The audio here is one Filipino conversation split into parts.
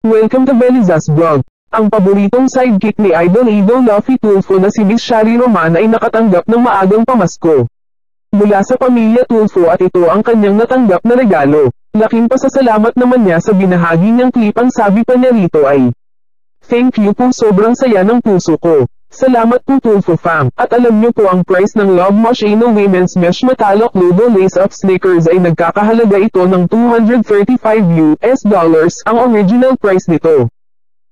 Welcome to Beliza's Vlog. Ang paboritong sidekick ni Idol Luffy Tulfo na si Miss Shari Roman ay nakatanggap ng maagang pamasko mula sa pamilya Tulfo at ito ang kanyang natanggap na regalo. Laking pasasalamat naman niya sa binahagi niyang clip. Ang sabi pa niya rito ay, "Thank you po, sobrang saya ng puso ko. Salamat po Tulfo fam. At alam niyo po ang price ng Love Moschino Women's Mesh Metallic Ludo Lace-Up Sneakers ay nagkakahalaga ito ng $235 ang original price nito.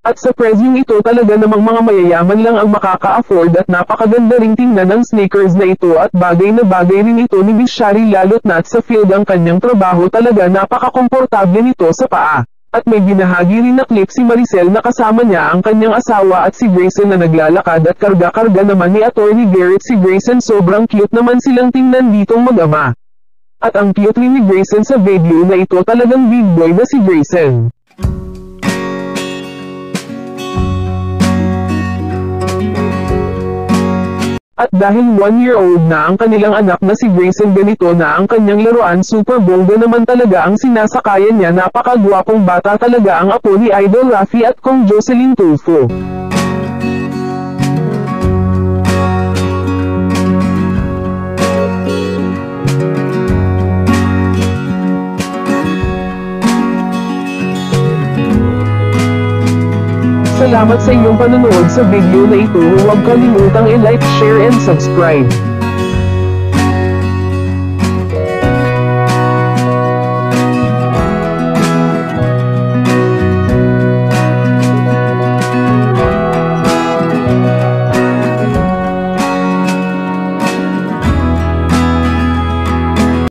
At sa presyong ito talaga namang mga mayayaman lang ang makaka-afford at napakaganda ring tingnan ng sneakers na ito at bagay na bagay rin ito ni Miss Shari lalo't na't sa field ang kanyang trabaho talaga napaka-komportable nito sa paa." At may binahagi rin na clip si Maricel na kasama niya ang kanyang asawa at si Grayson na naglalakad at karga-karga naman ni Attorney Garrett si Grayson. Sobrang cute naman silang tingnan ditong mag-ama. At ang cute rin ni Grayson sa video na ito, talagang big boy na si Grayson. At dahil 1-year-old na ang kanilang anak na si Grayson, ganito na ang kanyang laruan. Super bongga naman talaga ang sinasakayan niya. Napakagwapong bata talaga ang apo ni Idol Raffy at Kong Jocelyn Tulfo. Salamat sa iyong panonood sa video na ito. Huwag kalimutang i-like, share and subscribe.